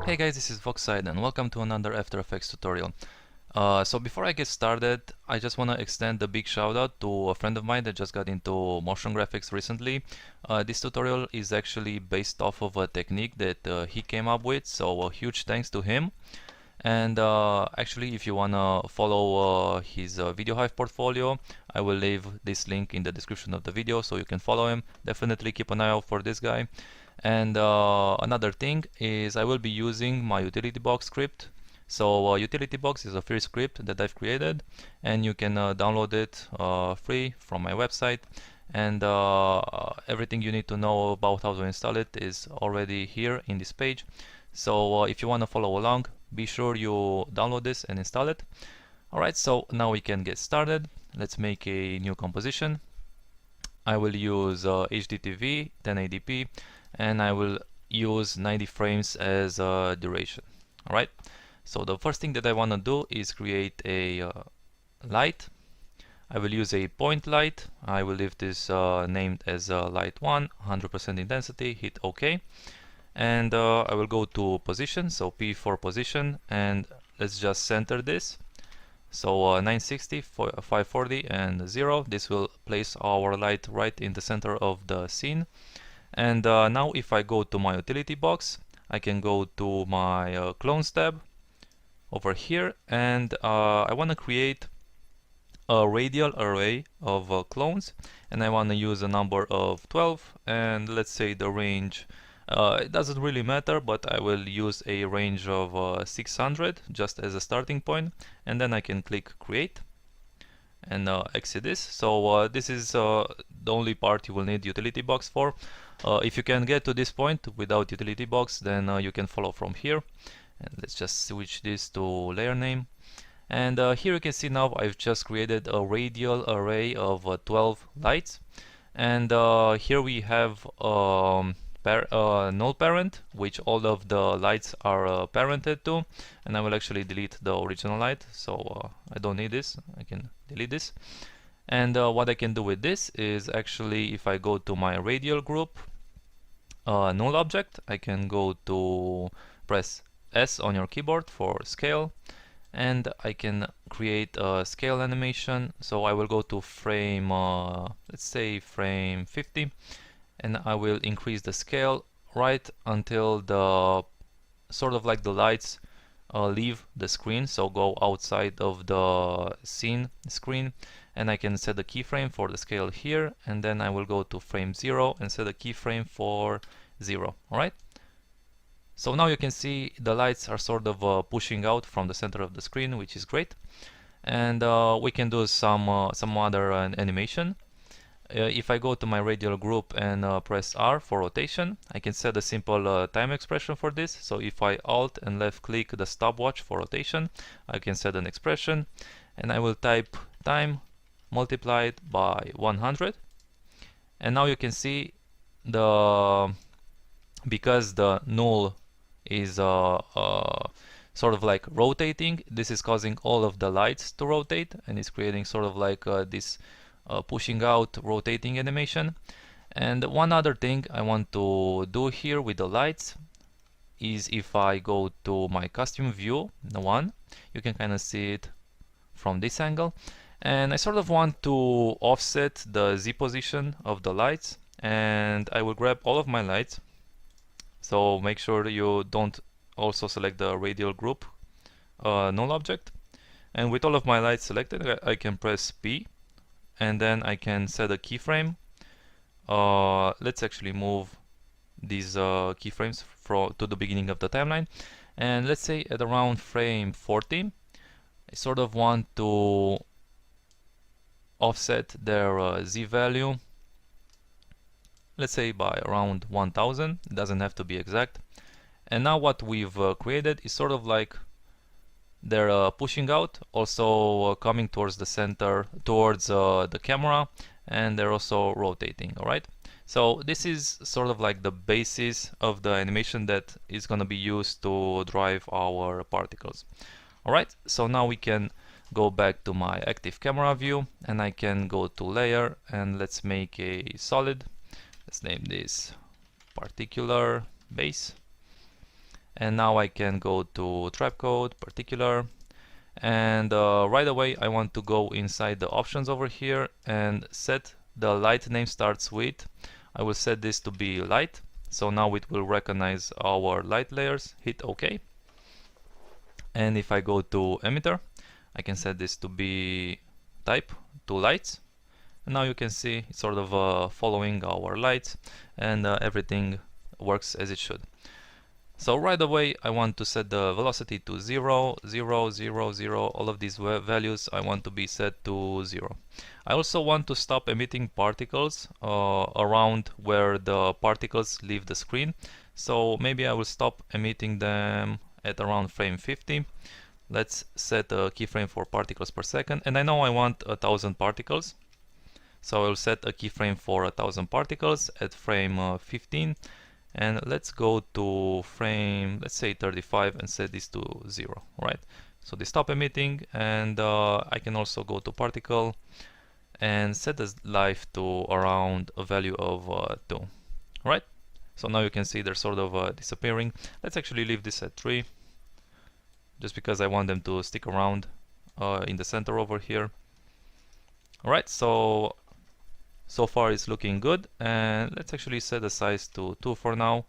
Hey guys, this is Voxside and welcome to another After Effects tutorial. So before I get started, I just want to extend a big shout out to a friend of mine that just got into motion graphics recently. This tutorial is actually based off of a technique that he came up with, so a huge thanks to him. And actually, if you want to follow his VideoHive portfolio, I will leave this link in the description of the video so you can follow him. Definitely keep an eye out for this guy. And another thing is I will be using my utility box script. So utility box is a free script that I've created, and you can download it free from my website. And everything you need to know about how to install it is already here in this page. So if you want to follow along, be sure you download this and install it. Alright, so now we can get started. Let's make a new composition. I will use HDTV 1080p, and I will use 90 frames as duration. Alright, so the first thing that I want to do is create a light. I will use a point light. I will leave this named as light 1, 100% intensity, hit OK. And I will go to position, so P for position, and let's just center this. So 960, 540 and 0. This will place our light right in the center of the scene. And now if I go to my utility box, I can go to my clones tab over here, and I want to create a radial array of clones, and I want to use a number of 12, and let's say the range, it doesn't really matter, but I will use a range of 600 just as a starting point, and then I can click create and exit this. So this is the only part you will need utility box for. If you can get to this point without utility box, then you can follow from here. And let's just switch this to layer name. And here you can see now I've just created a radial array of 12 lights. And here we have null parent, which all of the lights are parented to, and I will actually delete the original light, so I don't need this. I can delete this. And what I can do with this is actually, if I go to my radial group, null object, I can go to press S on your keyboard for scale, and I can create a scale animation. So I will go to frame, let's say frame 50, and I will increase the scale right until the sort of like the lights leave the screen, so go outside of the scene screen, and I can set the keyframe for the scale here, and then I will go to frame 0 and set a keyframe for 0. Alright, so now you can see the lights are sort of pushing out from the center of the screen, which is great. And we can do some other animation. If I go to my radial group and press R for rotation, I can set a simple time expression for this. So if I Alt and left click the stopwatch for rotation, I can set an expression, and I will type time multiplied by 100. And now you can see because the null is sort of like rotating, this is causing all of the lights to rotate, and it's creating sort of like this pushing out rotating animation. And one other thing I want to do here with the lights is, if I go to my costume view, the one, you can kind of see it from this angle, and I sort of want to offset the Z position of the lights, and I will grab all of my lights. So make sure you don't also select the radial group null object, and with all of my lights selected, I can press P, and then I can set a keyframe. Let's actually move these keyframes to the beginning of the timeline, and let's say at around frame 40, I sort of want to offset their Z value, let's say by around 1000. It doesn't have to be exact. And now what we've created is sort of like they're pushing out, also coming towards the center, towards the camera, and they're also rotating. Alright, so this is sort of like the basis of the animation that is going to be used to drive our particles. Alright, so now we can go back to my active camera view, and I can go to layer, and let's make a solid. Let's name this particular base. And now I can go to trap code, particular, and right away I want to go inside the options over here and set the light name starts with. I will set this to be light, so now it will recognize our light layers. Hit OK. And if I go to emitter, I can set this to be type to lights. And now you can see it's sort of following our lights, and everything works as it should. So right away I want to set the velocity to 0, 0, 0, 0. All of these values I want to be set to 0. I also want to stop emitting particles around where the particles leave the screen. So maybe I will stop emitting them at around frame 50. Let's set a keyframe for particles per second. And I know I want 1000 particles. So I will set a keyframe for 1000 particles at frame 15. And let's go to frame, let's say 35, and set this to 0, right? So they stop emitting, and I can also go to particle and set the life to around a value of 2, right? So now you can see they're sort of disappearing. Let's actually leave this at 3, just because I want them to stick around in the center over here. All right, so far it's looking good, and let's actually set the size to 2 for now.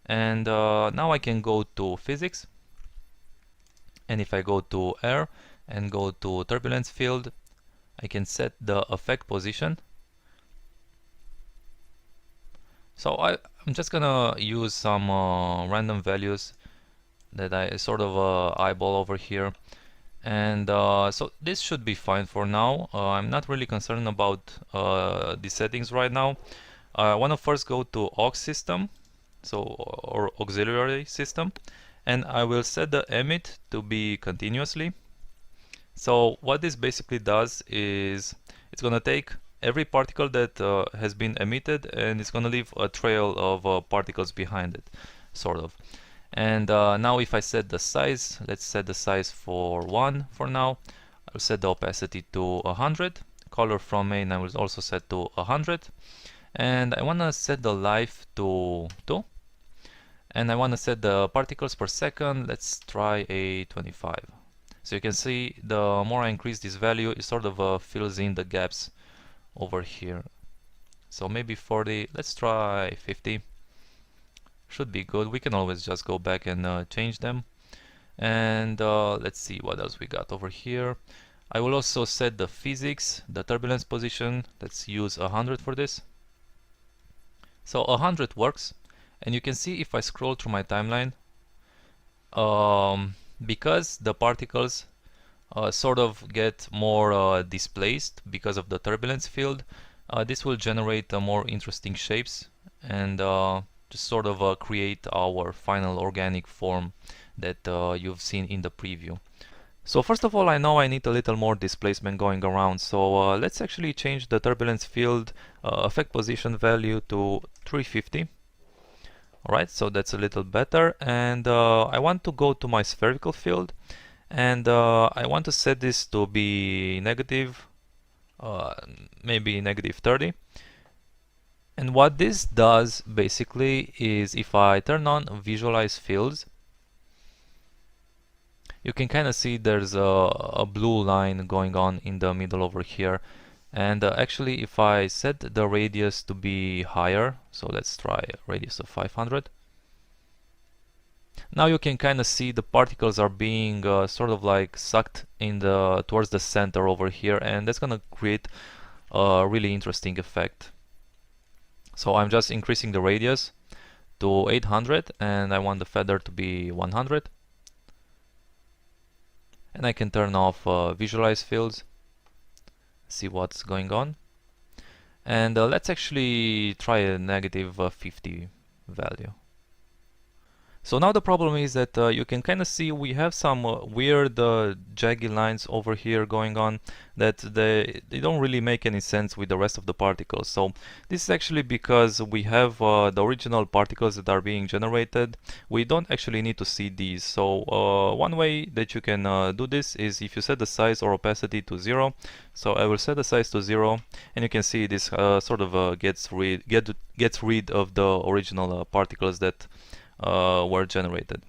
And now I can go to physics, and if I go to air and go to turbulence field, I can set the effect position. So I'm just gonna use some random values that I sort of eyeball over here. And so this should be fine for now. I'm not really concerned about the settings right now. I want to first go to aux system, or auxiliary system, and I will set the emit to be continuously. So what this basically does is it's going to take every particle that has been emitted, and it's going to leave a trail of particles behind it, sort of. And now if I set the size, let's set the size for 1 for now. I'll set the opacity to 100. Color from main I will also set to 100. And I want to set the life to 2. And I want to set the particles per second. Let's try a 25. So you can see the more I increase this value, it sort of fills in the gaps over here. So maybe 40. Let's try 50. Should be good. We can always just go back and change them. And let's see what else we got over here. I will also set the physics, the turbulence position. Let's use 100 for this. So 100 works, and you can see if I scroll through my timeline, because the particles sort of get more displaced because of the turbulence field, this will generate more interesting shapes, and just sort of create our final organic form that you've seen in the preview. So first of all, I know I need a little more displacement going around, so let's actually change the turbulence field effect position value to 350. Alright, so that's a little better, and I want to go to my spherical field, and I want to set this to be negative, maybe negative 30. And what this does basically is, if I turn on visualize fields, you can kind of see there's a blue line going on in the middle over here. And actually, if I set the radius to be higher, so let's try a radius of 500. Now you can kind of see the particles are being sort of like sucked in towards the center over here, and that's going to create a really interesting effect. So I'm just increasing the radius to 800, and I want the feather to be 100. And I can turn off visualize fields, see what's going on. And let's actually try a negative 50 value. So now the problem is that you can kind of see we have some weird jaggy lines over here going on that they don't really make any sense with the rest of the particles. So this is actually because we have the original particles that are being generated. We don't actually need to see these. So one way that you can do this is if you set the size or opacity to 0. So I will set the size to 0, and you can see this sort of gets rid of the original particles that were generated.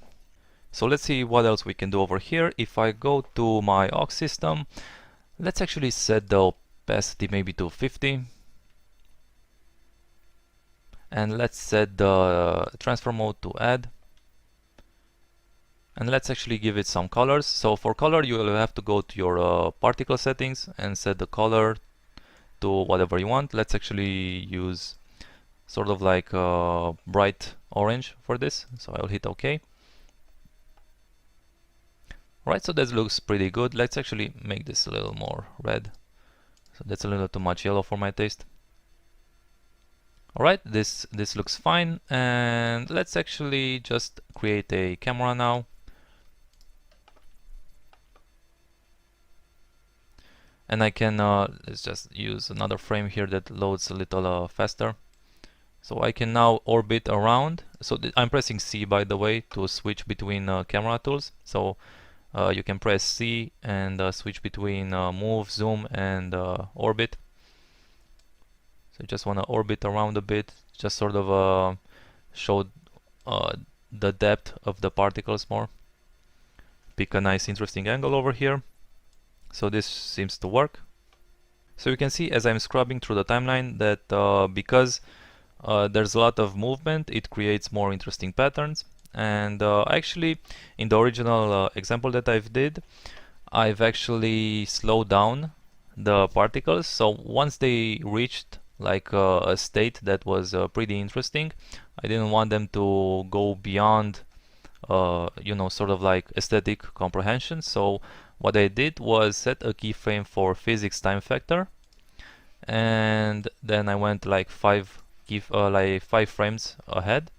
So let's see what else we can do over here. If I go to my aux system, let's actually set the opacity maybe to 50. And let's set the transfer mode to add. And let's actually give it some colors. So for color, you will have to go to your particle settings and set the color to whatever you want. Let's actually use sort of like bright orange for this. So I'll hit OK. Right, so that looks pretty good. Let's actually make this a little more red. So that's a little too much yellow for my taste. Alright, this looks fine, and let's actually just create a camera now. And I can, let's just use another frame here that loads a little faster. So I can now orbit around. So I'm pressing C, by the way, to switch between camera tools. So you can press C and switch between move, zoom, and orbit. So you just want to orbit around a bit, just sort of show the depth of the particles more. Pick a nice interesting angle over here. So this seems to work. So you can see as I'm scrubbing through the timeline that because there's a lot of movement, it creates more interesting patterns. And actually, in the original example that I've actually slowed down the particles. So once they reached like a state that was pretty interesting, I didn't want them to go beyond you know, sort of like aesthetic comprehension. So what I did was set a keyframe for physics time factor, and then I went like five frames ahead,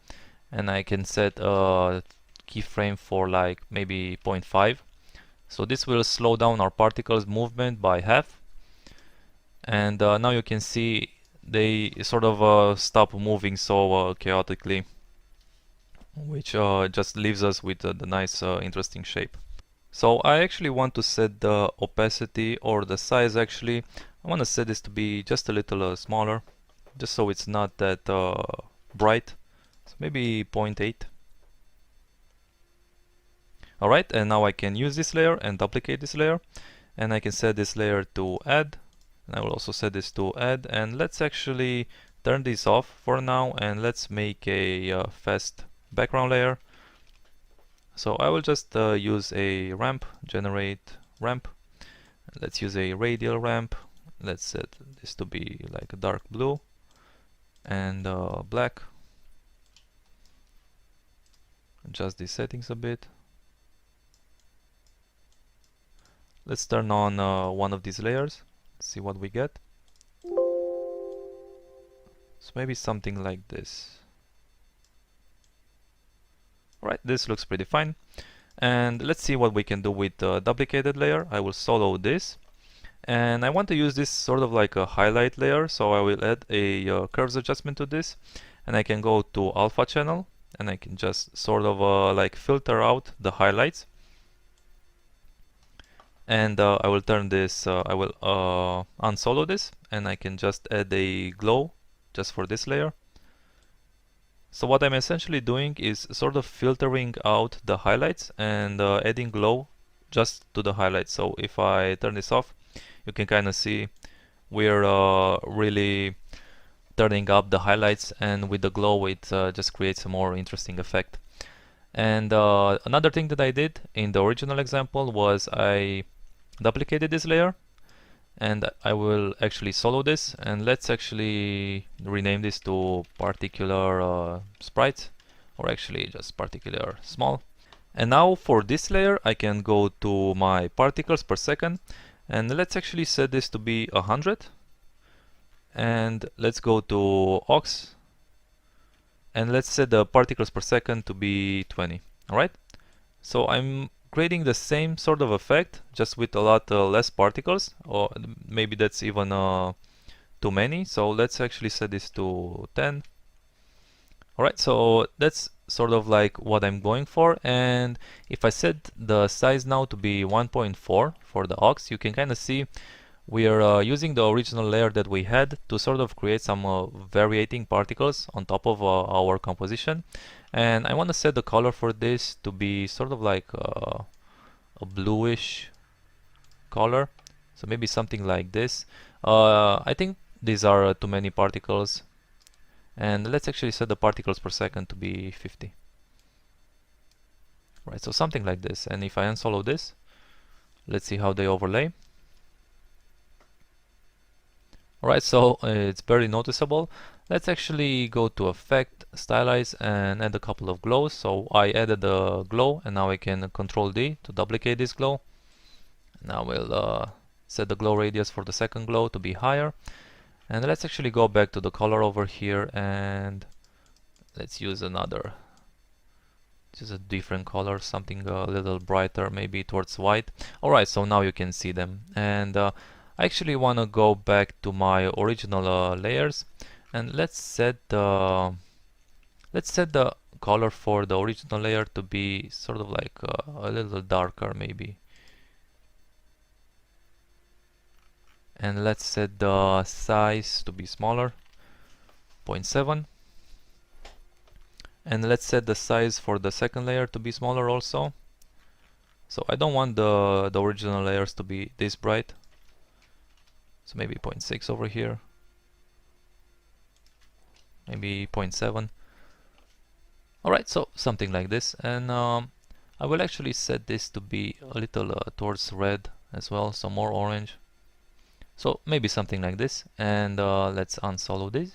and I can set a keyframe for like maybe 0.5. So this will slow down our particles movement by half, and now you can see they sort of stop moving so chaotically, which just leaves us with the nice interesting shape. So I actually want to set the opacity, or the size actually. I want to set this to be just a little smaller, just so it's not that bright. So maybe 0.8. Alright, and now I can use this layer and duplicate this layer, and I can set this layer to add, and I will also set this to add, and let's actually turn this off for now, and let's make a fast background layer. So I will just use a ramp, generate ramp. Let's use a radial ramp. Let's set this to be like a dark blue and black. Adjust these settings a bit. Let's turn on one of these layers, see what we get. So maybe something like this. Right, this looks pretty fine. And let's see what we can do with the duplicated layer. I will solo this. And I want to use this sort of like a highlight layer. So I will add a curves adjustment to this. And I can go to alpha channel. And I can just sort of like filter out the highlights. And I will turn this, I will unsolo this. And I can just add a glow just for this layer. So what I'm essentially doing is sort of filtering out the highlights and adding glow just to the highlights. So if I turn this off, you can kind of see we're really turning up the highlights, and with the glow it just creates a more interesting effect. And another thing that I did in the original example was I duplicated this layer, and I will actually solo this, and let's actually rename this to particular sprite, or actually just particular small. And now for this layer I can go to my particles per second, and let's actually set this to be 100, and let's go to aux, and let's set the particles per second to be 20. Alright, so I'm creating the same sort of effect, just with a lot less particles, or maybe that's even too many. So let's actually set this to 10. Alright, so that's sort of like what I'm going for. And if I set the size now to be 1.4 for the aux, you can kind of see we are using the original layer that we had to sort of create some variating particles on top of our composition. And I want to set the color for this to be sort of like a bluish color, so maybe something like this. I think these are too many particles, and let's actually set the particles per second to be 50. Right, so something like this. And if I unsolo this, let's see how they overlay. Alright, so it's very noticeable. Let's actually go to Effect, Stylize, and add a couple of glows. So I added a glow, and now I can Control D to duplicate this glow. Now we'll set the glow radius for the second glow to be higher. And let's actually go back to the color over here, and let's use just a different color, something a little brighter, maybe towards white. Alright, so now you can see them. And I actually want to go back to my original layers, and let's set the color for the original layer to be sort of like a little darker maybe. And let's set the size to be smaller, 0.7. And let's set the size for the second layer to be smaller also. So I don't want the original layers to be this bright. So maybe 0.6 over here. Maybe 0.7. Alright, so something like this. And I will actually set this to be a little towards red as well, so more orange. So maybe something like this. And let's unsolo this.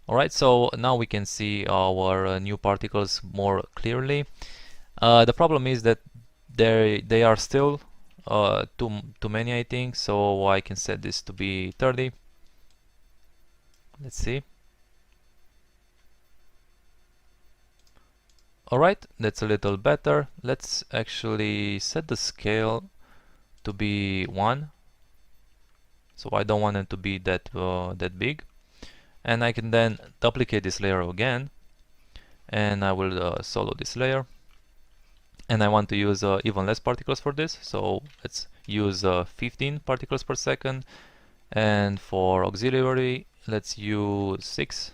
Alright, so now we can see our new particles more clearly. The problem is that they are still too many, I think, so I can set this to be 30. Let's see. Alright, that's a little better. Let's actually set the scale to be 1. So I don't want it to be that big. And I can then duplicate this layer again, and I will solo this layer. And I want to use even less particles for this, so let's use 15 particles per second. And for auxiliary, let's use 6.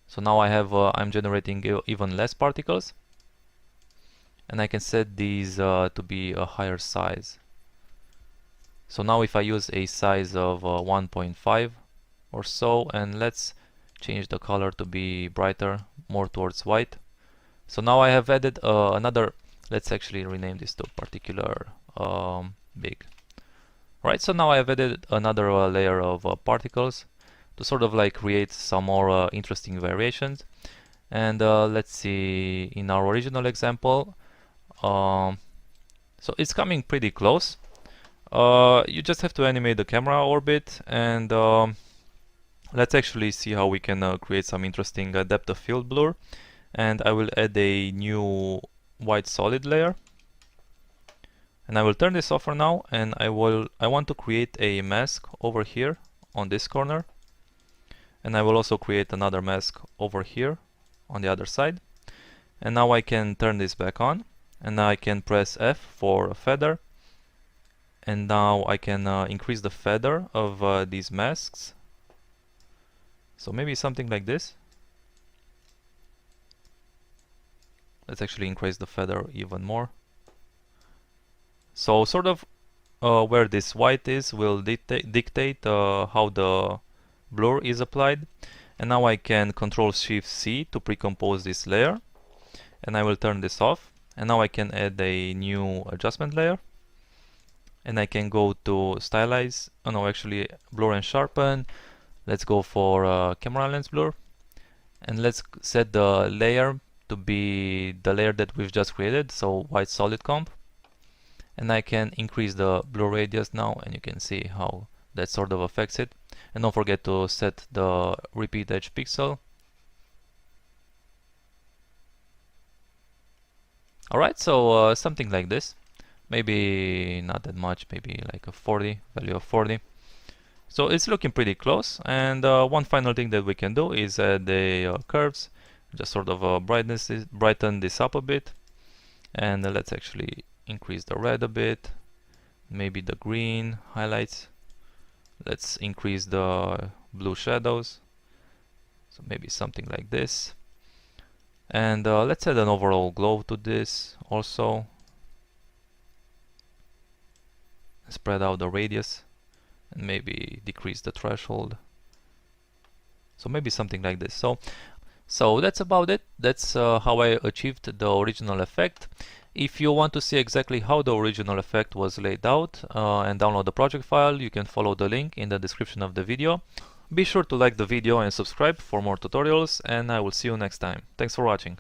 So now I have I'm generating even less particles, and I can set these to be a higher size. So now if I use a size of 1.5 or so, and let's change the color to be brighter, more towards white. So now I have added another, let's actually rename this to particular big. Right, so now I have added another layer of particles to sort of like create some more interesting variations. And let's see, in our original example, so it's coming pretty close. You just have to animate the camera orbit, and let's actually see how we can create some interesting depth of field blur. And I will add a new white solid layer, and I will turn this off for now. And I want to create a mask over here on this corner, and I will also create another mask over here on the other side. And now I can turn this back on, and I can press F for a feather, and now I can increase the feather of these masks. So maybe something like this. Let's actually increase the feather even more. So sort of where this white is will dictate how the blur is applied. And now I can Control-Shift-C to pre-compose this layer. And I will turn this off. And now I can add a new adjustment layer. And I can go to Stylize, oh no, actually Blur and Sharpen. Let's go for camera lens blur, and let's set the layer to be the layer that we've just created, so white solid comp. And I can increase the blur radius now, and you can see how that sort of affects it. And don't forget to set the repeat edge pixel. Alright, so something like this. Maybe not that much, maybe like a 40, value of 40. So it's looking pretty close. And one final thing that we can do is add the curves, just sort of brighten this up a bit. And let's actually increase the red a bit, maybe the green highlights. Let's increase the blue shadows, so maybe something like this. And let's add an overall glow to this also. Spread out the radius and maybe decrease the threshold. So maybe something like this. So that's about it. That's how I achieved the original effect. If you want to see exactly how the original effect was laid out and download the project file, you can follow the link in the description of the video. Be sure to like the video and subscribe for more tutorials, and I will see you next time. Thanks for watching.